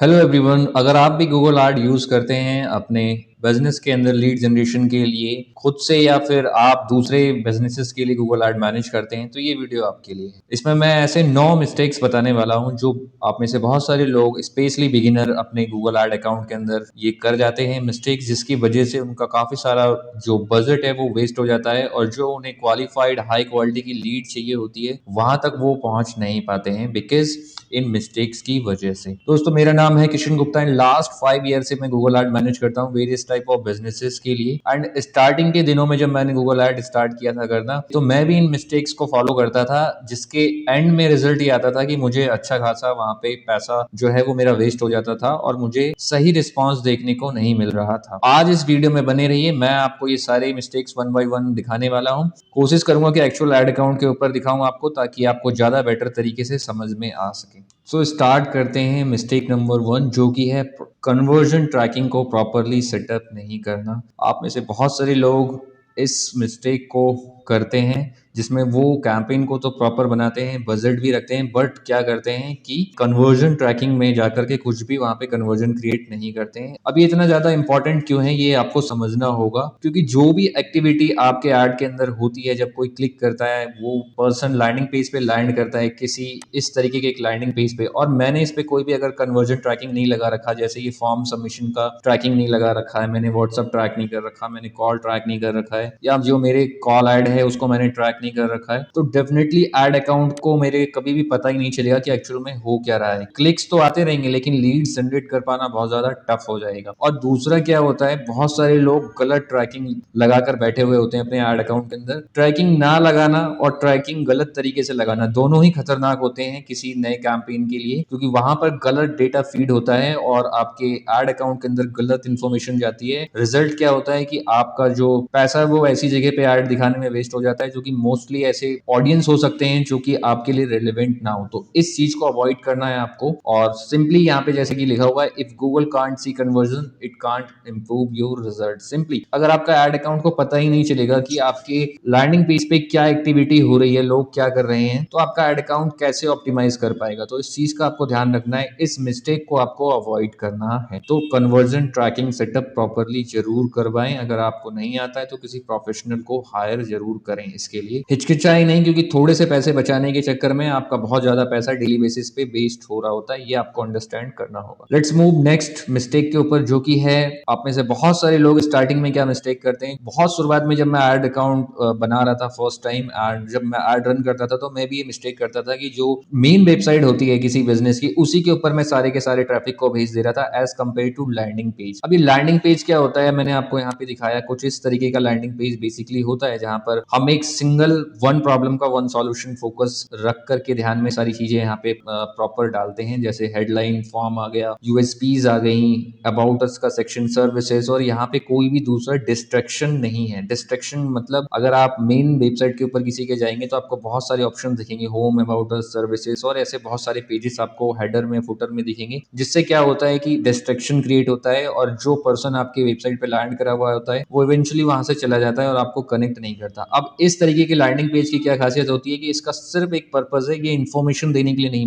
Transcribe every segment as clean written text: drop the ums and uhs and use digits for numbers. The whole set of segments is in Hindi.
Hello everyone. अगर आप भी गूगल आर्ट यूज़ करते हैं अपने बिजनेस के अंदर लीड जनरेशन के लिए खुद से या फिर आप दूसरे बिजनेसेस के लिए गूगल आर्ट मैनेज करते हैं तो ये वीडियो आपके लिए है। इसमें मैं ऐसे 9 मिस्टेक्स बताने वाला हूं जो आप में से बहुत सारे लोग स्पेशली बिगिनर अपने गूगल आर्ट अकाउंट के अंदर ये कर जाते हैं मिस्टेक्स, जिसकी वजह से उनका काफ़ी सारा जो बजट है वो वेस्ट हो जाता है और जो उन्हें क्वालिफाइड हाई क्वालिटी की लीड चाहिए होती है वहां तक वो पहुंच नहीं पाते हैं बिकॉज इन मिस्टेक्स की वजह से। दोस्तों, मेरा नाम है Kishan Gupta and last 5 year से मैं गूगल आर्ट मैनेज करता हूँ वेरियस टाइप ऑफ बिजनेसेस के लिए। एंड स्टार्टिंग के दिनों में जब मैंने गूगल आर्ट स्टार्ट किया था करना, तो मैं भी इन मिस्टेक्स को फॉलो करता था, जिसके एंड में रिजल्ट ये आता था कि मुझे अच्छा खासा वहां पे पैसा जो है वो मेरा वेस्ट हो जाता था और मुझे सही रिस्पॉन्स देखने को नहीं मिल रहा था। आज इस वीडियो में बने रहिए, मैं आपको ये सारे मिस्टेक्स वन बाय वन दिखाने वाला हूँ। कोशिश करूंगा कि एक्चुअल एड अकाउंट के ऊपर दिखाऊं आपको, ताकि आपको ज्यादा बेटर तरीके से समझ में आ सके। सो स्टार्ट करते हैं मिस्टेक नंबर 1, जो कि है कन्वर्जन ट्रैकिंग को प्रॉपरली सेटअप नहीं करना। आप में से बहुत सारे लोग इस मिस्टेक को करते हैं, जिसमें वो कैंपेन को तो प्रॉपर बनाते हैं, बजट भी रखते हैं, बट क्या करते हैं कि कन्वर्जन ट्रैकिंग में जाकर के कुछ भी वहां पे कन्वर्जन क्रिएट नहीं करते हैं। अब ये इतना ज्यादा इंपॉर्टेंट क्यों है ये आपको समझना होगा, क्योंकि जो भी एक्टिविटी आपके ऐड के अंदर होती है, जब कोई क्लिक करता है वो पर्सन लैंडिंग पेज पे लैंड करता है किसी इस तरीके के एक लैंडिंग पेज पे, और मैंने इस पे कोई भी अगर कन्वर्जन ट्रैकिंग नहीं लगा रखा, जैसे ये फॉर्म सबमिशन का ट्रैकिंग नहीं लगा रखा है, मैंने व्हाट्सअप ट्रैक नहीं कर रखा, मैंने कॉल ट्रैक नहीं कर रखा है, या जो मेरे कॉल ऐड है उसको मैंने ट्रैक नहीं कर रखा है, तो डेफिनेटली एड अकाउंट को मेरे कभी भी पता ही नहीं चलेगा कि एक्चुअल में हो क्या रहा है। क्लिक्स तो आते रहेंगे लेकिन लीड जनरेट कर पाना बहुत ज्यादा टफ हो जाएगा। और दूसरा क्या होता है, बहुत सारे लोग गलत ट्रैकिंग लगाकर बैठे हुए होते हैं अपने एड अकाउंट के अंदर। ट्रैकिंग ना लगाना और ट्रैकिंग गलत तरीके से लगाना दोनों ही खतरनाक होते हैं किसी नए कैंपेन के लिए, क्योंकि वहां पर गलत डेटा फीड होता है और आपके एड अकाउंट के अंदर गलत इंफॉर्मेशन जाती है। रिजल्ट क्या होता है कि आपका जो पैसा है वो ऐसी जगह पे ऐड दिखाने में वेस्ट हो जाता है, जो कि मोस्टली ऐसे ऑडियंस हो सकते हैं जो कि आपके लिए रेलिवेंट ना हो। तो इस चीज को अवॉइड करना है आपको। और सिंपली यहाँ पे जैसे कि लिखा हुआ है, if Google can't see conversion it can't improve your result. Simply अगर आपका एड अकाउंट को पता ही नहीं चलेगा कि आपके लैंडिंग पेज पे क्या एक्टिविटी हो रही है, लोग क्या कर रहे हैं, तो आपका एड अकाउंट कैसे ऑप्टिमाइज कर पाएगा। तो इस चीज का आपको ध्यान रखना है, इस मिस्टेक को आपको अवॉइड करना है। तो कन्वर्जन ट्रैकिंग सेटअप प्रॉपरली जरूर करवाएं। अगर आपको नहीं आता है तो किसी प्रोफेशनल को हायर जरूर करें इसके लिए। हिचकिचाए नहीं, क्योंकि थोड़े से पैसे बचाने के चक्कर में आपका बहुत ज्यादा पैसा डेली बेसिस पे वेस्ट हो रहा होता है, ये आपको अंडरस्टैंड करना होगा। लेट्स मूव नेक्स्ट मिस्टेक के ऊपर, जो कि है आप में से बहुत सारे लोग स्टार्टिंग में क्या मिस्टेक करते हैं। बहुत शुरुआत में जब मैं एड अकाउंट बना रहा था फर्स्ट टाइम, एंड जब मैं एड रन करता था, तो मैं भी ये मिस्टेक करता था कि जो मेन वेबसाइट होती है किसी बिजनेस की, उसी के ऊपर मैं सारे के सारे ट्रैफिक को भेज दे रहा था as compared to landing page. अभी लैंडिंग पेज क्या होता है, मैंने आपको यहाँ पे दिखाया कुछ इस तरीके का लैंडिंग पेज बेसिकली होता है, जहां पर हम एक सिंगल वन प्रॉब्लम का वन सॉल्यूशन फोकस रख करके ध्यान में सारी चीजें यहाँ पे प्रॉपर डालते हैं, जैसे हेडलाइन फॉर्म आ गया, यूएसपीज आ गई, अबाउट अस का सेक्शन, सर्विसेज, और यहाँ पे कोई भी दूसरा डिस्ट्रैक्शन नहीं है। डिस्ट्रैक्शन मतलब अगर आप मेन वेबसाइट के ऊपर किसी के जाएंगे तो आपको बहुत सारे ऑप्शन दिखेंगे, होम, अबाउट अस, सर्विसेज, और ऐसे बहुत सारे पेजेस आपको हेडर में फुटर में दिखेंगे, जिससे क्या होता है कि डिस्ट्रैक्शन क्रिएट होता है और जो पर्सन आपके वेबसाइट पे लैंड करा हुआ होता है वो इवेंचुअली वहां से चला जाता है और आपको कनेक्ट नहीं करता। अब इस तरीके की लैंडिंग पेज की क्या खासियत होती है कि इसका सिर्फ एक पर्पज है, ये इन्फॉर्मेशन देने के लिए नहीं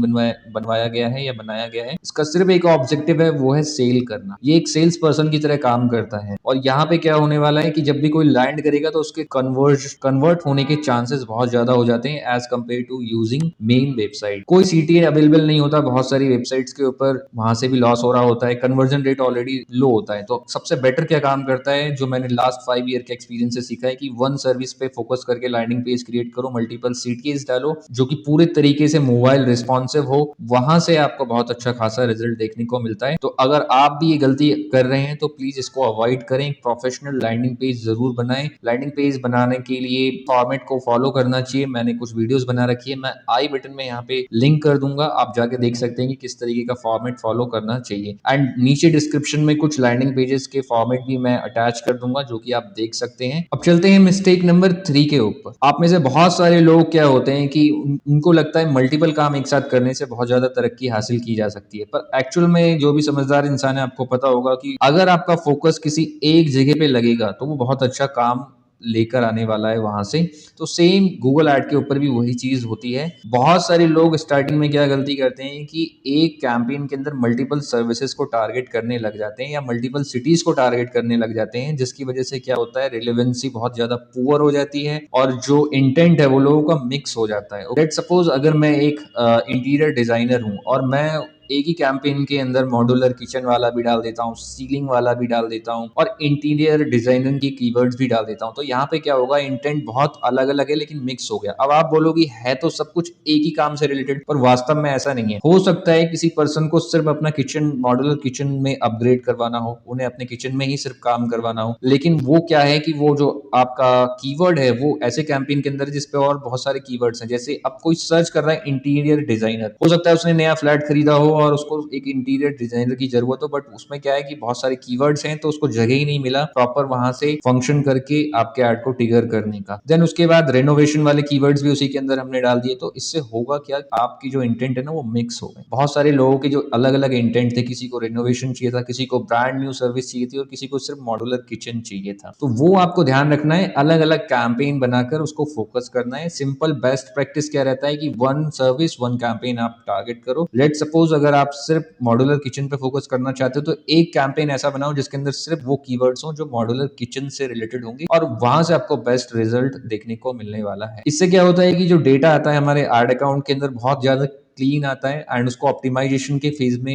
बनवाया गया है या बनाया गया है। इसका सिर्फ एक ऑब्जेक्टिव है, वो है सेल करना। ये एक सेल्स पर्सन की तरह काम करता है। और यहाँ पे क्या होने वाला है कि जब भी कोई लैंड करेगा तो उसके कन्वर्ट होने के चांसेस बहुत ज्यादा हो जाते हैं as compared to using main website. कोई सीटीए अवेलेबल नहीं होता बहुत सारी वेबसाइट्स के ऊपर, वहां से भी लॉस हो रहा होता है, कन्वर्जन रेट ऑलरेडी लो होता है। तो सबसे बेटर क्या काम करता है, जो मैंने लास्ट 5 ईयर के एक्सपीरियंस से सीखा है, कि वन सर्विस पे फोकस करके लैंडिंग पेज क्रिएट करो, मल्टीपल सीटीएस डालो जो कि पूरे तरीके से मोबाइल रिस्पॉन्सिव हो, वहां से आपको बहुत अच्छा खासा रिजल्ट देखने को मिलता है। तो अगर आप भी ये गलती कर रहे हैं तो प्लीज इसको अवॉइड करें, प्रोफेशनल लैंडिंग पेज जरूर बनाएं। लैंडिंग पेज बनाने के लिए फॉर्मेट को फॉलो करना चाहिए, मैंने कुछ वीडियोस बना रखी है, मैं आई बटन में यहाँ पे लिंक कर दूंगा, आप जाके देख सकते हैं कि किस तरीके का फॉर्मेट फॉलो करना चाहिए। एंड नीचे डिस्क्रिप्शन में कुछ लैंडिंग पेजेस के फॉर्मेट भी मैं अटैच कर दूंगा, जो कि आप देख सकते हैं। अब चलते हैं मिस्टेक नंबर 3 के ऊपर। आप में से बहुत सारे लोग क्या होते हैं कि उनको लगता है मल्टीपल काम एक साथ करने से बहुत ज्यादा तरक्की हासिल की जा सकती है, पर एक्चुअल में जो भी समझदार इंसान है आपको पता होगा कि अगर आपका फोकस किसी एक जगह पे लगेगा तो वो बहुत अच्छा काम लेकर आने वाला है वहां से। तो सेम गूगल ऐड के ऊपर भी वही चीज होती है। बहुत सारे लोग स्टार्टिंग में क्या गलती करते हैं कि एक कैंपेन के अंदर मल्टीपल सर्विसेज को टारगेट करने लग जाते हैं या मल्टीपल सिटीज को टारगेट करने लग जाते हैं, जिसकी वजह से क्या होता है, रिलेवेंसी बहुत ज्यादा पुअर हो जाती है और जो इंटेंट है वो लोगों का मिक्स हो जाता है। लेट सपोज अगर मैं एक इंटीरियर डिजाइनर हूं और मैं एक ही कैंपेन के अंदर मॉड्यूलर किचन वाला भी डाल देता हूँ, सीलिंग वाला भी डाल देता हूँ और इंटीरियर डिजाइनिंग की कीवर्ड्स भी डाल देता हूँ, तो यहाँ पे क्या होगा, इंटेंट बहुत अलग अलग है लेकिन मिक्स हो गया। अब आप बोलोगे है तो सब कुछ एक ही काम से रिलेटेड, पर वास्तव में ऐसा नहीं है। हो सकता है किसी पर्सन को सिर्फ अपना किचन, मॉड्यूलर किचन में अपग्रेड करवाना हो, उन्हें अपने किचन में ही सिर्फ काम करवाना हो, लेकिन वो क्या है कि वो जो आपका कीवर्ड है वो ऐसे कैंपेन के अंदर जिसपे और बहुत सारे कीवर्ड्स हैं। जैसे अब कोई सर्च कर रहा है इंटीरियर डिजाइनर, हो सकता है उसने नया फ्लैट खरीदा हो और उसको एक इंटीरियर डिजाइनर की जरूरत हो, बट उसमें क्या है कि बहुत सारे कीवर्ड्स हैं तो उसको जगह ही नहीं मिला प्रॉपर वहां से फंक्शन करके आपके ऐड को ट्रिगर करने का। देन उसके बाद रेनोवेशन वाले कीवर्ड्स भी उसी के अंदर हमने डाल दिए। तो इससे होगा क्या, आपकी जो इंटेंट है ना वो मिक्स हो गए। बहुत सारे लोगों के जो अलग अलग इंटेंट थे, किसी को रेनोवेशन चाहिए था, किसी को ब्रांड न्यू सर्विस चाहिए थी और किसी को सिर्फ मॉड्यूलर किचन चाहिए था। तो वो आपको ध्यान रखना है, अलग अलग कैंपेन बनाकर उसको फोकस करना है। सिंपल बेस्ट प्रैक्टिस क्या रहता है कि वन सर्विस वन कैंपेन आप टारगेट करो। लेट सपोज अगर आप सिर्फ मॉड्यूलर किचन पे फोकस करना चाहते हो तो एक कैंपेन ऐसा बनाओ जिसके अंदर सिर्फ वो कीवर्ड्स हो जो मॉड्यूलर किचन से रिलेटेड होंगे और वहां से आपको बेस्ट रिजल्ट देखने को मिलने वाला है। इससे क्या होता है कि जो डेटा आता है हमारे एड अकाउंट के अंदर बहुत ज्यादा क्लीन आता है एंड उसको ऑप्टिमाइजेशन के फेज में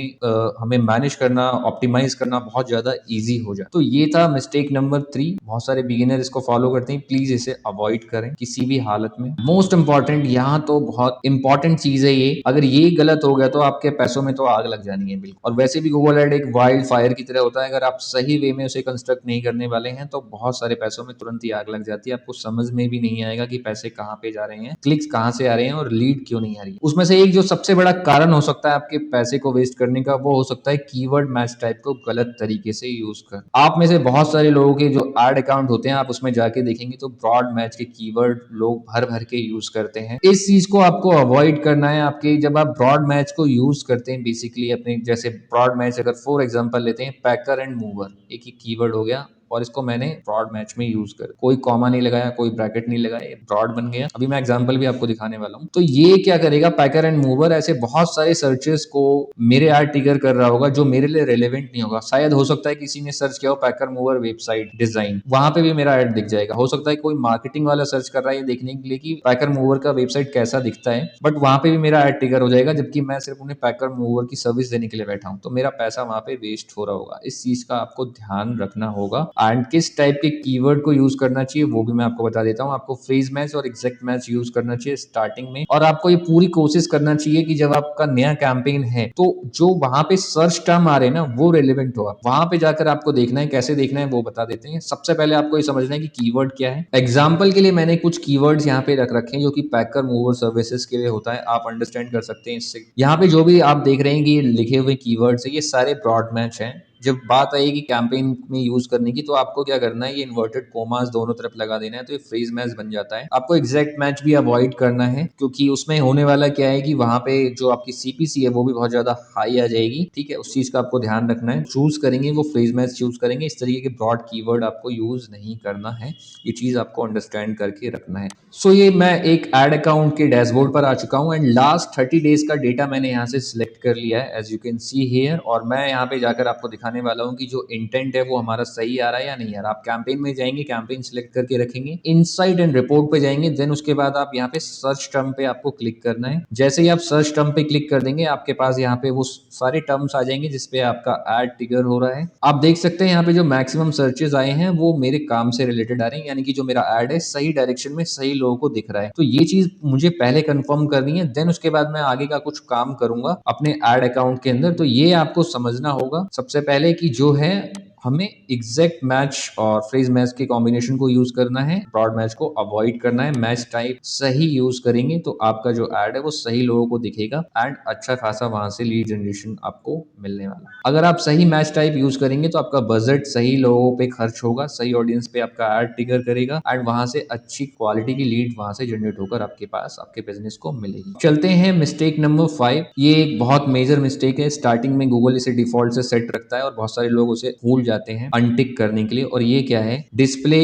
हमें मैनेज करना, ऑप्टिमाइज करना बहुत ज्यादा इजी हो जाए। तो ये था मिस्टेक नंबर 3। बहुत सारे बिगिनर इसको फॉलो करते हैं, प्लीज इसे अवॉइड करें किसी भी हालत में। मोस्ट इंपॉर्टेंट, यहाँ तो बहुत इंपॉर्टेंट चीज है ये, अगर ये गलत हो गया तो आपके पैसों में तो आग लग जानी है बिल्कुल। और वैसे भी गूगल एड एक वाइल्ड फायर की तरह होता है, अगर आप सही वे में उसे कंस्ट्रक्ट नहीं करने वाले हैं तो बहुत सारे पैसों में तुरंत ही आग लग जाती है। आपको समझ में भी नहीं आएगा कि पैसे कहाँ पे जा रहे हैं, क्लिक्स कहाँ से आ रहे हैं और लीड क्यों नहीं आ रही है। उसमें से एक जो सबसे बड़ा कारण हो सकता है आपके पैसे को वेस्ट करने का, वो हो सकता है कीवर्ड मैच टाइप को गलत तरीके से यूज कर। आप में से बहुत सारे लोगों के जो एड अकाउंट होते हैं, आप उसमें जाके देखेंगे तो ब्रॉड मैच के कीवर्ड लोग भर भर के यूज करते हैं। इस चीज को आपको अवॉइड करना है। आपके जब आप ब्रॉड मैच को यूज करते हैं बेसिकली अपने, जैसे ब्रॉड मैच अगर फॉर एग्जांपल लेते हैं, पैकर एंड मूवर एक ही कीवर्ड हो गया और इसको मैंने ब्रॉड मैच में यूज कर, कोई कॉमा नहीं लगाया, कोई ब्रैकेट नहीं लगाया, ब्रॉड बन गया। अभी मैं एग्जांपल भी आपको दिखाने वाला हूं। तो ये क्या करेगा, पैकर एंड मूवर ऐसे बहुत सारे सर्चेस को मेरे ऐड ट्रिगर कर रहा होगा जो मेरे लिए रेलेवेंट नहीं होगा। शायद हो सकता है किसी ने सर्च किया हो पैकर मूवर वेबसाइट डिजाइन, वहां पे भी मेरा ऐड दिख जाएगा। हो सकता है कोई मार्केटिंग वाला सर्च कर रहा है ये देखने के लिए कि पैकर मूवर का वेबसाइट कैसा दिखता है, बट वहां पे भी मेरा ऐड ट्रिगर हो जाएगा, जबकि मैं सिर्फ उन्हें पैकर मूवर की सर्विस देने के लिए बैठा हूं। तो मेरा पैसा वहां पे वेस्ट हो रहा होगा। इस चीज का आपको ध्यान रखना होगा। एंड किस टाइप के कीवर्ड को यूज करना चाहिए वो भी मैं आपको बता देता हूँ। आपको फ्रेज मैच और एग्जैक्ट मैच यूज करना चाहिए स्टार्टिंग में, और आपको ये पूरी कोशिश करना चाहिए कि जब आपका नया कैंपेन है तो जो वहां पे सर्च टर्म आ रहे हैं ना वो रेलिवेंट हो। वहां पे जाकर आपको देखना है, कैसे देखना है वो बता देते हैं। सबसे पहले आपको ये समझना है कि कीवर्ड क्या है। एग्जाम्पल के लिए मैंने कुछ कीवर्ड्स यहाँ पे रख रखे हैं जो कि पैकर मूवर सर्विसेज के लिए होता है, आप अंडरस्टैंड कर सकते हैं इससे। यहाँ पे जो भी आप देख रहे हैं कि ये लिखे हुए कीवर्ड्स है, ये सारे ब्रॉड मैच हैं। जब बात आएगी कैंपेन में यूज करने की तो आपको क्या करना है, ये इन्वर्टेड कोमास दोनों तरफ लगा देना है, तो ये फ्रेज मैच बन जाता है। आपको एग्जैक्ट मैच भी अवॉइड करना है क्योंकि उसमें होने वाला क्या है कि वहां पे जो आपकी सीपीसी है वो भी बहुत ज्यादा हाई आ जाएगी। ठीक है, उस चीज का आपको ध्यान रखना है। चूज करेंगे वो फ्रेज मैच चूज करेंगे, इस तरीके के ब्रॉड कीवर्ड आपको यूज नहीं करना है। ये चीज आपको अंडरस्टैंड करके रखना है। सो ये मैं एक एड अकाउंट के डैशबोर्ड पर आ चुका हूँ एंड लास्ट 30 डेज का डेटा मैंने यहाँ से सिलेक्ट कर लिया है as you can see here, और मैं यहाँ पे जाकर आपको दिखाने वाला हूँ कि जो इंटेंट है वो हमारा सही आ रहा है या नहीं आ रहा। आप कैंपेन में जाएंगे, कैंपेन सिलेक्ट करके रखेंगे, इनसाइट एंड रिपोर्ट पे जाएंगे, देन उसके बाद आप यहाँ पे सर्च टर्म पे आपको क्लिक करना है। जैसे ही आप सर्च टर्म पे क्लिक कर देंगे आपके पास यहाँ पे वो सारे टर्म्स आ जाएंगे जिसपे आपका एड ट्रिगर हो रहा है। आप देख सकते हैं यहाँ पे जो मैक्सिमम सर्चेज आए हैं वो मेरे काम से रिलेटेड आ रहे हैं, यानी कि जो मेरा एड है सही डायरेक्शन में सही लोगों को दिख रहा है। तो ये चीज मुझे पहले कंफर्म करनी है, देन उसके बाद मैं आगे का कुछ काम करूंगा अपने एड अकाउंट के अंदर। तो ये आपको समझना होगा सबसे पहले कि जो है हमें एग्जैक्ट मैच और फ्रेज मैच के कॉम्बिनेशन को यूज करना है, ब्रॉड मैच को अवॉइड करना है। मैच टाइप सही यूज करेंगे तो आपका जो एड है वो सही लोगों को दिखेगा एंड अच्छा खासा वहां से लीड जनरेशन आपको मिलने वाला है। अगर आप सही मैच टाइप यूज करेंगे तो आपका बजट सही लोगों पे खर्च होगा, सही ऑडियंस पे आपका एड ट्रिगर करेगा एंड वहां से अच्छी क्वालिटी की लीड वहां से जनरेट होकर आपके पास आपके बिजनेस को मिलेगी। चलते हैं मिस्टेक नंबर 5। ये एक बहुत मेजर मिस्टेक है। स्टार्टिंग में गूगल इसे डिफॉल्ट से सेट रखता है और बहुत सारे लोग उसे भूल जाते जाते हैं अनटिक करने के लिए। और ये क्या है, डिस्प्ले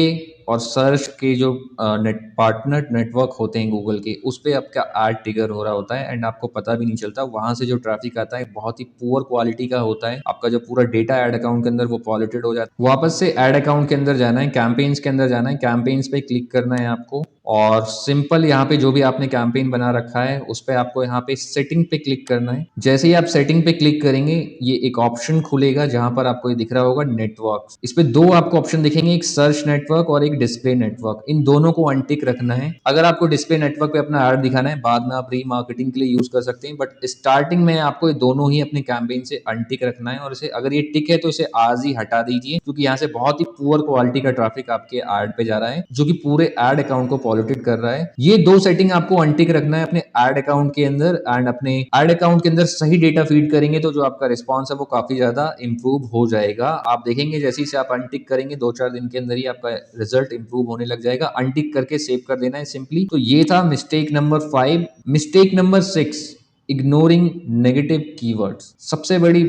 और सर्च के जो पार्टनर नेटवर्क होते हैं गूगल के, उस पे आपका एड ट्रिगर हो रहा होता है एंड आपको पता भी नहीं चलता। वहां से जो ट्रैफिक आता है बहुत ही पुअर क्वालिटी का होता है, आपका जो पूरा डेटा एड अकाउंट के अंदर वो पॉल्यूटेड हो जाता है। वापस से एड अकाउंट के अंदर जाना है, कैंपेन्स के अंदर जाना है, कैंपेन्स पे क्लिक करना है आपको और सिंपल यहाँ पे जो भी आपने कैंपेन बना रखा है उस पे आपको यहाँ पे सेटिंग पे क्लिक करना है। जैसे ही आप सेटिंग पे क्लिक करेंगे ये एक ऑप्शन खुलेगा जहां पर आपको ये दिख रहा होगा नेटवर्क। इस पे दो आपको ऑप्शन दिखेंगे, एक सर्च नेटवर्क और एक डिस्प्ले नेटवर्क। इन दोनों को अनटिक रखना है। अगर आपको डिस्प्ले नेटवर्क पे अपना ऐड दिखाना है, बाद में आप रीमार्केटिंग के लिए यूज कर सकते हैं, बट स्टार्टिंग में आपको ये दोनों ही अपने कैंपेन से अनटिक रखना है। और इसे अगर ये टिक है तो इसे आज ही हटा दीजिए, क्योंकि यहाँ से बहुत ही पुअर क्वालिटी का ट्रैफिक आपके ऐड पे जा रहा है जो कि पूरे ऐड अकाउंट को पॉल्यूटेड कर रहा है। ये दो सेटिंग आपको अनटिक रखना है अपने ऐड अकाउंट के अंदर एंड अपने ऐड अकाउंट के अंदर सही डेटा फीड करेंगे तो जो आपका रिस्पॉन्स है वो काफी ज्यादा इंप्रूव हो जाएगा। आप देखेंगे जैसे ही से आप अनटिक करेंगे 2-4 दिन के अंदर ही आपका रिजल्ट इंप्रूव होने लग जाएगा। अनटिक करके सेव कर देना है सिंपली। तो ये था mistake number 5। Mistake number 6, ignoring negative keywords. सबसे बड़ी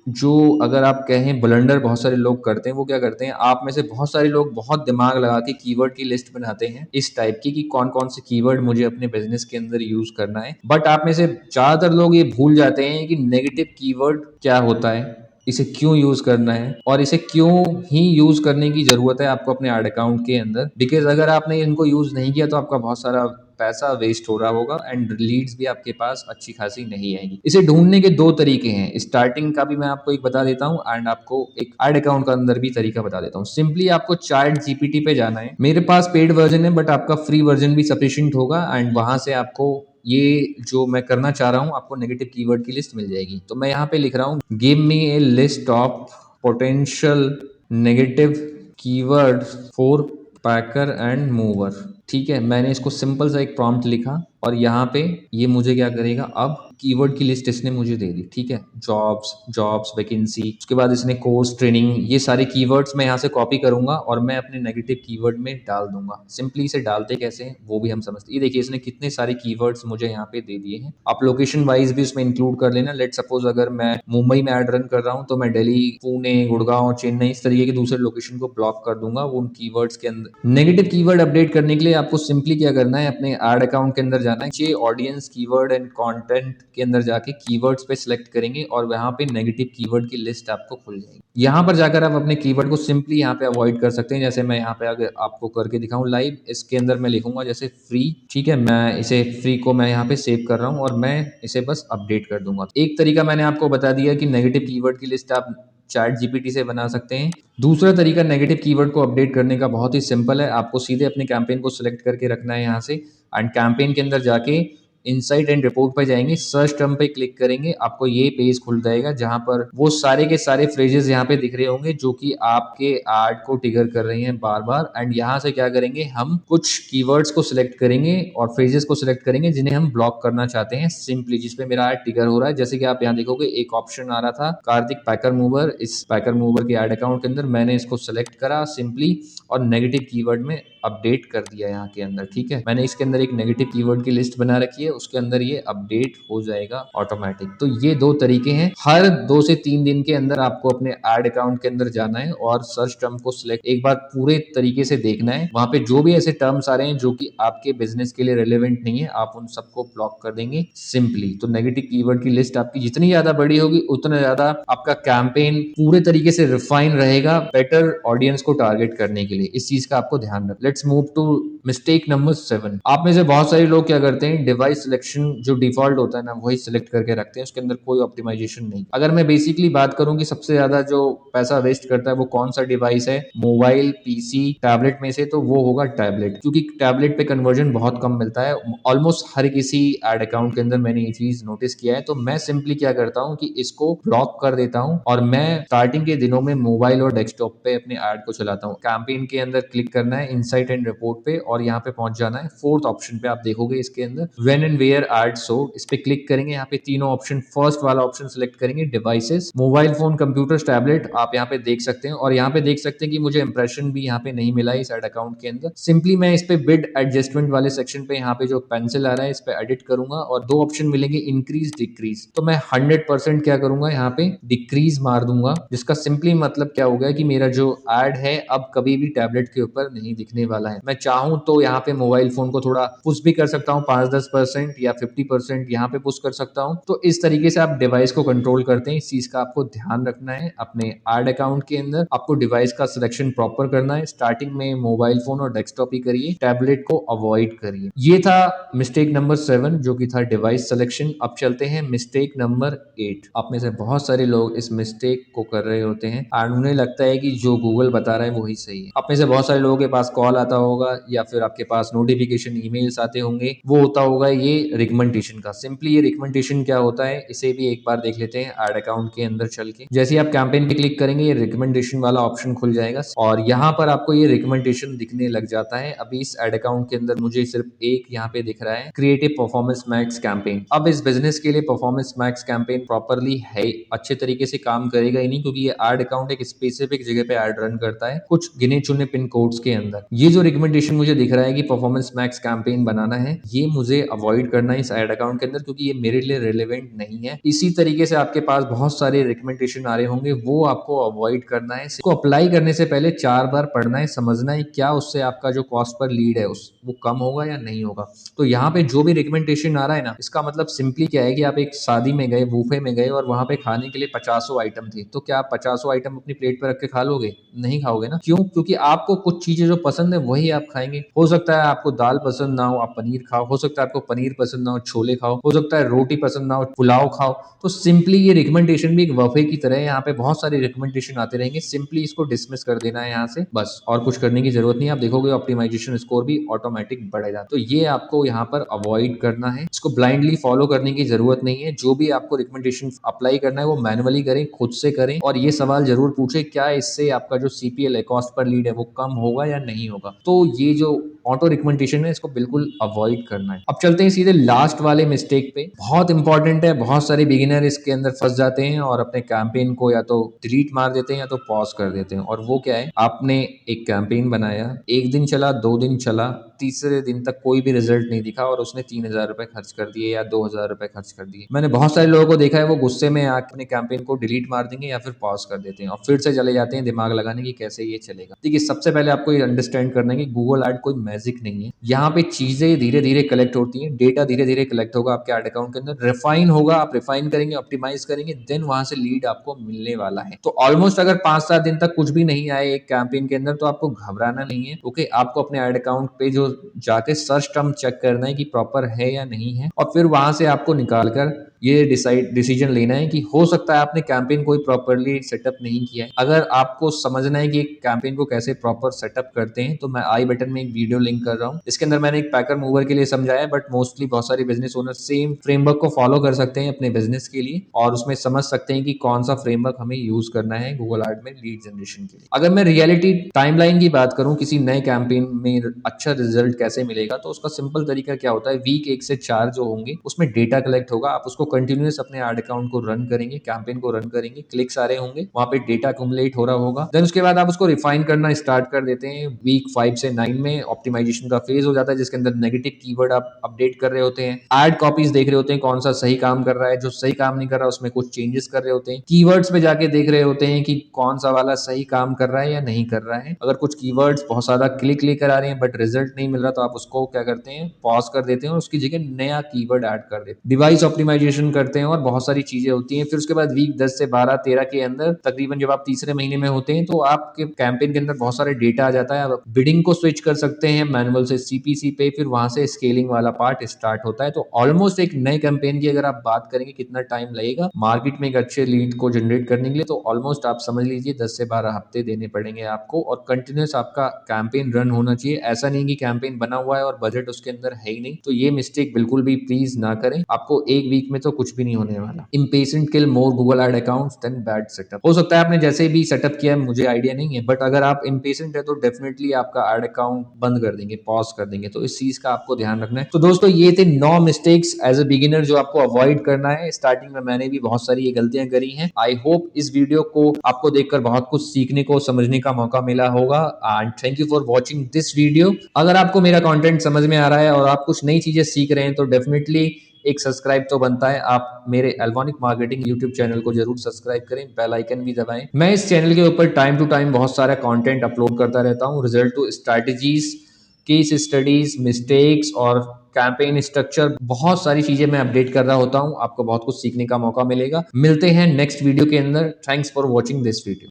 जो अगर आप कहें ब्लंडर बहुत सारे लोग करते हैं, वो क्या करते हैं, आप में से बहुत सारे लोग बहुत दिमाग लगा के कीवर्ड की लिस्ट बनाते हैं इस टाइप की कि कौन कौन से कीवर्ड मुझे अपने बिजनेस के अंदर यूज करना है। बट आप में से ज्यादातर लोग ये भूल जाते हैं कि नेगेटिव कीवर्ड क्या होता है, इसे क्यों यूज करना है और इसे क्यों ही यूज करने की जरूरत है आपको अपने एड अकाउंट के अंदर। बिकॉज अगर आपने इनको यूज नहीं किया तो आपका बहुत सारा पैसा वेस्ट हो रहा होगा एंड लीड्स भी आपके पास अच्छी खासी नहीं आएगी। इसे ढूंढने के दो तरीके हैं, स्टार्टिंग का भी मैं आपको एक बता देता हूँ एंड आपको एक एड अकाउंट का अंदर भी तरीका बता देता हूँ। सिंपली आपको चैट जीपीटी पे जाना है। मेरे पास पेड वर्जन है बट आपका फ्री वर्जन भी सफिशिएंट होगा एंड वहां से आपको ये जो मैं करना चाह रहा हूँ आपको नेगेटिव कीवर्ड की लिस्ट मिल जाएगी। तो मैं यहाँ पे लिख रहा हूँ, give me a list of potential negative keyword for packer and mover. ठीक है, मैंने इसको सिंपल सा एक प्रॉम्प्ट लिखा और यहाँ पे ये मुझे क्या करेगा, अब कीवर्ड की लिस्ट इसने मुझे दे दी। ठीक है, जॉब्स, वैकेंसी, उसके बाद इसने कोर्स, ट्रेनिंग, ये सारे कीवर्ड्स मैं यहाँ से कॉपी करूंगा और मैं अपने नेगेटिव कीवर्ड में डाल दूंगा। सिंपली इसे डालते कैसे हैं वो भी हम समझते हैं। ये देखिए इसने कितने सारे कीवर्ड्स मुझे यहाँ पे दे दिए हैं। आप लोकेशन वाइज भी उसमें इंक्लूड कर लेना। लेट सपोज अगर मैं मुंबई में ऐड रन कर रहा हूँ तो मैं दिल्ली, पुणे, गुड़गांव, चेन्नई इस तरीके के दूसरे लोकेशन को ब्लॉक कर दूंगा वो उन कीवर्ड्स के अंदर। नेगेटिव कीवर्ड अपडेट करने के लिए आपको सिंपली क्या करना है, अपने एड अकाउंट के अंदर जाना है, ऑडियंस, कीवर्ड एंड कंटेंट के अंदर जाके कीवर्ड्स पे सिलेक्ट करेंगे और वहां पे नेगेटिव कीवर्ड की लिस्ट आपको खुल जाएगी। यहाँ पर जाकर आप अपने कीवर्ड को सिंपली यहाँ पे अवॉइड कर सकते हैं। जैसे मैं यहाँ पे अगर आपको करके दिखाऊं लाइव, इसके अंदर मैं लिखूंगा जैसे फ्री। ठीक है, मैं इसे फ्री को मैं यहाँ पे सेव कर रहा हूँ और मैं इसे बस अपडेट कर दूंगा। एक तरीका मैंने आपको बता दिया कि नेगेटिव कीवर्ड की लिस्ट आप चैट जीपीटी से बना सकते हैं। दूसरा तरीका नेगेटिव कीवर्ड को अपडेट करने का बहुत ही सिंपल है। आपको सीधे अपने कैंपेन को सिलेक्ट करके रखना है यहाँ से एंड कैंपेन के अंदर जाके इनसाइट एंड रिपोर्ट पर जाएंगे, सर्च टर्म पे क्लिक करेंगे, आपको ये पेज खुल जाएगा जहां पर वो सारे के सारे फ्रेजेस यहाँ पे दिख रहे होंगे जो कि आपके ऐड को ट्रिगर कर रहे हैं बार बार। एंड यहाँ से क्या करेंगे, हम कुछ कीवर्ड्स को सिलेक्ट करेंगे और फ्रेजेस को सिलेक्ट करेंगे जिन्हें हम ब्लॉक करना चाहते हैं सिंपली, जिसपे मेरा ऐड ट्रिगर हो रहा है। जैसे कि आप यहाँ देखोगे एक ऑप्शन आ रहा था कार्तिक पैकर मूवर। इस पैकर मूवर के ऐड अकाउंट के अंदर मैंने इसको सिलेक्ट करा सिंपली और नेगेटिव कीवर्ड में अपडेट कर दिया यहाँ के अंदर। ठीक है, मैंने इसके अंदर एक नेगेटिव कीवर्ड की लिस्ट बना रखी है, उसके अंदर ये अपडेट हो जाएगा ऑटोमेटिक। तो ये दो तरीके हैं। हर 2 से 3 दिन के अंदर आपको अपने एड अकाउंट के अंदर जाना है और सर्च टर्म को सिलेक्ट एक बार पूरे तरीके से देखना है। वहां पे जो भी ऐसे टर्म्स आ रहे हैं जो कि आपके बिजनेस के लिए रेलेवेंट नहीं है, आप उन सबको ब्लॉक कर देंगे सिंपली। तो नेगेटिव कीवर्ड की लिस्ट आपकी जितनी ज्यादा बड़ी होगी उतना ज्यादा आपका कैंपेन पूरे तरीके से रिफाइन रहेगा, बेटर ऑडियंस को टारगेट करने के लिए। इस चीज का आपको ध्यान रखना। Let's move to mistake number 7। आप में से बहुत सारे लोग क्या करते हैं, डिवाइस सिलेक्शन जो डिफॉल्ट होता है ना वही सिलेक्ट करके रखते हैं, उसके अंदर कोई ऑप्टिमाइजेशन नहीं। अगर मैं बेसिकली बात करूं कि सबसे ज्यादा जो पैसा वेस्ट करता है वो कौन सा डिवाइस है, मोबाइल, पीसी, टैबलेट में से, तो वो होगा टैबलेट, क्योंकि टैबलेट पे कन्वर्जन बहुत कम मिलता है। ऑलमोस्ट हर किसी एड अकाउंट के अंदर मैंने ये चीज नोटिस किया है। तो मैं सिंपली क्या करता हूँ कि इसको ब्लॉक कर देता हूँ और मैं स्टार्टिंग के दिनों में मोबाइल और डेस्कटॉप पे अपने ऐड को चलाता हूँ। कैंपेन के अंदर क्लिक करना है इनसाइट एंड रिपोर्ट पे और यहाँ पे पहुंच जाना है फोर्थ ऑप्शन पे। आप देखोगे इसके अंदर when and where ad showed, इस पे क्लिक करेंगे। यहाँ पे तीनों ऑप्शन, फर्स्ट वाला ऑप्शन सिलेक्ट करेंगे devices, mobile phone, computer, tablet, आप यहाँ पे देख सकते हैं। और यहाँ पे देख सकते हैं कि मुझे इंप्रेशन भी यहाँ पे नहीं मिला है इस एड अकाउंट के अंदर। सिंपली मैं इस पे बिड एडजस्टमेंट वाले सेक्शन पे यहाँ पे जो पेंसिल आ रहा है इस पे एडिट करूंगा और दो ऑप्शन मिलेंगे इंक्रीज डिक्रीज। तो मैं 100% क्या करूंगा, यहाँ पे डिक्रीज मार दूंगा, जिसका सिंपली मतलब क्या हो गया कि मेरा जो एड है अब कभी भी टैबलेट के ऊपर नहीं दिखने वाला है। मैं चाहूं तो यहाँ पे मोबाइल फोन को थोड़ा पुश भी कर सकता हूँ, 5-10% या 50% यहाँ पे पुश कर सकता हूँ। तो इस तरीके से आप डिवाइस को कंट्रोल करते हैं। इस चीज का आपको ध्यान रखना है। अपने एड अकाउंट के अंदर आपको डिवाइस का सिलेक्शन प्रॉपर करना है। स्टार्टिंग में मोबाइल फोन और डेस्कटॉप ही करिए, टैबलेट को अवॉइड करिए। ये था मिस्टेक नंबर 7 जो कि था डिवाइस सिलेक्शन। अब चलते हैं मिस्टेक नंबर 8। आप में से बहुत सारे लोग इस मिस्टेक को कर रहे होते हैं और उन्हें लगता है कि जो गूगल बता रहा है वही सही है। आप में से बहुत सारे लोगों के पास कॉल आता होगा या फिर आपके पास नोटिफिकेशन ईमेल्स आते होंगे, वो होता होगा ये रिकमेंडेशन का। सिंपली ये रिकमेंडेशन क्या होता है इसे भी एक बार देख लेते हैं एड अकाउंट के अंदर चल के। जैसे ही आप कैंपेन पे क्लिक करेंगे ये रिकमेंडेशन वाला ऑप्शन खुल जाएगा और यहाँ पर आपको ये रिकमेंडेशन दिखने लग जाता है। अभी इस एड अकाउंट के अंदर मुझे सिर्फ एक यहाँ पे दिख रहा है, क्रिएटिव परफॉर्मेंस मैक्स कैंपेन। अब इस बिजनेस के लिए परफॉर्मेंस मैक्स कैंपेन प्रॉपरली है, अच्छे तरीके से काम करेगा ही नहीं, क्योंकि ये एड अकाउंट एक स्पेसिफिक जगह पे एड रन करता है कुछ गिने चुने पिन कोड्स के अंदर। ये जो रिकमेंडेशन मुझे दिख रहा है कि परफॉर्मेंस मैक्स कैंपेन बनाना है, ये मुझे अवॉइड करना है इस एड अकाउंट के अंदर, क्योंकि ये मेरे लिए रिलेवेंट नहीं है। इसी तरीके से आपके पास बहुत सारे रिकमेंडेशन आ रहे होंगे, वो आपको अवॉइड करना है। इसको अप्लाई करने से पहले 4 बार पढ़ना है, समझना है क्या उससे आपका जो कॉस्ट पर लीड है उस वो कम होगा या नहीं होगा। तो यहाँ पे जो भी रिकमेंडेशन आ रहा है ना, इसका मतलब सिंपली क्या है कि आप एक शादी में गए, बूफे में गए और वहां पे खाने के लिए 50 आइटम थे, तो क्या आप 50 आइटम अपनी प्लेट पर रख के खा लोगे? नहीं खाओगे ना। क्यों? क्योंकि आपको कुछ चीजें जो पसंद है वही आप खाएंगे। हो सकता है आपको दाल पसंद ना हो, आप पनीर खाओ। हो सकता है आपको पनीर पसंद ना हो, छोले खाओ। हो सकता है रोटी पसंद ना हो, पुलाव खाओ। तो सिंपली ये रिकमेंडेशन भी एक वफे की तरह है, यहाँ पे बहुत सारे रिकमेंडेशन आते रहेंगे, सिंपली इसको डिसमिस कर देना है यहाँ से, बस और कुछ करने की जरूरत नहीं है। आप देखोगे ऑप्टिमाइजेशन स्कोर भी ऑटोमेटिक बढ़ेगा। तो ये आपको यहाँ पर अवॉइड करना है, इसको ब्लाइंडली फॉलो करने की जरूरत नहीं है। जो भी आपको रिकमेंडेशन अप्लाई करना है वो मैनुअली करें, खुद से करें और ये सवाल जरूर पूछे क्या इससे आपका जो सीपीएल है, कॉस्ट पर लीड है, वो कम होगा या नहीं होगा। तो ये जो ऑटो रिकमेंडेशन है इसको बिल्कुल अवॉइड करना है। अब चलते हैं सीधे लास्ट वाले मिस्टेक पे, बहुत इंपॉर्टेंट है। बहुत सारे बिगिनर इसके अंदर फंस जाते हैं और अपने कैंपेन को या तो डिलीट मार देते हैं या तो पॉज कर देते हैं। और वो क्या है, आपने एक कैंपेन बनाया, एक दिन चला, 2 दिन चला, तीसरे दिन तक कोई भी रिजल्ट नहीं दिखा और उसने 3,000 रुपए खर्च कर दिए या 2,000 रुपए खर्च कर दिए। मैंने बहुत सारे लोगों को देखा है वो गुस्से में आके अपने कैंपेन को डिलीट मार देंगे या फिर पॉज कर देते हैं और फिर से चले जाते हैं दिमाग लगाने की कैसे ये चलेगा। देखिए सबसे पहले आपको ये अंडरस्टैंड करना है कि गूगल एड कोई मैजिक नहीं है। यहाँ पे चीजें धीरे धीरे कलेक्ट होती हैं, डेटा धीरे धीरे कलेक्ट होगा आपके एड अकाउंट के अंदर, रिफाइन होगा, आप रिफाइन करेंगे, ऑप्टिमाइज करेंगे, देन वहां से लीड आपको मिलने वाला है। तो ऑलमोस्ट अगर 5-7 दिन तक कुछ भी नहीं आए एक कैंपेन के अंदर तो आपको घबराना नहीं है। ओके, आपको अपने एड अकाउंट पे जो जाके सर्च टर्म चेक करना है कि प्रॉपर है या नहीं है और फिर वहां से आपको निकाल कर ये डिसीजन लेना है कि हो सकता है आपने कैंपेन कोई प्रॉपरली सेटअप नहीं किया है। अगर आपको समझना है कि एक कैंपेन को कैसे प्रॉपर सेटअप करते हैं तो मैं आई बटन में एक वीडियो लिंक कर रहा हूँ। इसके अंदर मैंने एक पैकर मूवर के लिए समझाया है, बट मोस्टली बहुत सारे बिजनेस ओनर सेम फ्रेमवर्क को फॉलो कर सकते हैं अपने बिजनेस के लिए और उसमें समझ सकते हैं कि कौन सा फ्रेमवर्क हमें यूज करना है गूगल एड में लीड जनरेशन के लिए। अगर मैं रियलिटी टाइमलाइन की बात करूं, किसी नए कैंपेन में अच्छा रिजल्ट कैसे मिलेगा, तो उसका सिंपल तरीका क्या होता है, वीक 1 से 4 जो होंगे उसमें डेटा कलेक्ट होगा। आप उसको कंटिन्यूअस अपने एड अकाउंट को रन करेंगे, कैंपेन को रन करेंगे, क्लिक्स आ रहे होंगे, वहां पे डेटा अक्यूमुलेट हो रहा होगा। देन उसके बाद आप उसको रिफाइन करना स्टार्ट कर देते हैं। वीक 5 से 9 में ऑप्टिमाइजेशन का फेज हो जाता है जिसके अंदर नेगेटिव कीवर्ड आप अपडेट कर रहे होते हैं, एड कॉपीज देख रहे होते हैं कौन सा सही काम कर रहा है, जो सही काम नहीं कर रहा उसमें कुछ चेंजेस कर रहे होते हैं, कीवर्ड्स पे जाके देख रहे होते हैं कि कौन सा वाला सही काम कर रहा है या नहीं कर रहा है। अगर कुछ कीवर्ड्स बहुत ज्यादा क्लिक लेकर आ रहे हैं बट रिजल्ट नहीं मिल रहा तो आप उसको क्या करते हैं, पॉज कर देते हैं और उसकी जगह नया कीवर्ड ऐड कर देते हैं, डिवाइस ऑप्टिमाइजेशन करते हैं और बहुत सारी चीजें होती हैं। फिर उसके बाद वीक 10 से 12 13 के अंदर तकरीबन जब आप तीसरे महीने में होते हैं तो आपके कैंपेन के अंदर बहुत सारे डेटा आ जाता है। आप बिडिंग को स्विच कर सकते हैं मैनुअल से सीपीसी पे, फिर वहां से स्केलिंग वाला पार्ट स्टार्ट होता है। तो ऑलमोस्ट एक नए कैंपेन की अगर आप बात करेंगे कितना टाइम लगेगा मार्केट में एक अच्छे लीड को जनरेट करने के लिए, तो ऑलमोस्ट आप समझ लीजिए 10 से 12 हफ्ते देने पड़ेंगे आपको और कंटिन्यूस आपका कैंपेन रन होना चाहिए। ऐसा नहीं कि कैंपेन बना हुआ है और बजट उसके अंदर है ही नहीं। तो ये मिस्टेक बिल्कुल भी प्लीज ना करें। आपको एक वीक में तो कुछ भी नहीं होने वाला। Impatient kill more Google ad accounts than bad setup. हो सकता है आपने जैसे भी सेटअप किया है, मुझे आइडिया नहीं है, बट अगर आप इम्पेशेंट है तो डेफिनेटली आपका एड अकाउंट बंद कर देंगे, पॉज कर देंगे। तो इस चीज का आपको ध्यान रखना है। तो दोस्तों ये थे 9 मिस्टेक्स एज अ बिगिनर जो आपको अवॉइड करना है। स्टार्टिंग में मैंने भी बहुत सारी ये गलतियां करी हैं। आई होप इस वीडियो को आपको देखकर बहुत कुछ सीखने को, समझने का मौका मिला होगा। And thank you for watching this video. अगर आपको मेरा कंटेंट समझ में आ रहा है और आप कुछ नई चीजें सीख रहे हैं तो डेफिनेटली एक सब्सक्राइब तो बनता है। आप मेरे एल्वॉनिक मार्केटिंग यूट्यूब चैनल को जरूर सब्सक्राइब करें, बेल आइकन भी दबाएं। मैं इस चैनल के ऊपर टाइम टू टाइम बहुत सारा कंटेंट अपलोड करता रहता हूं। Result to strategies, case studies, mistakes और कैंपेन स्ट्रक्चर, बहुत सारी चीजें मैं अपडेट कर रहा होता हूं। आपको बहुत कुछ सीखने का मौका मिलेगा। मिलते हैं नेक्स्ट वीडियो के अंदर। Thanks for watching this video.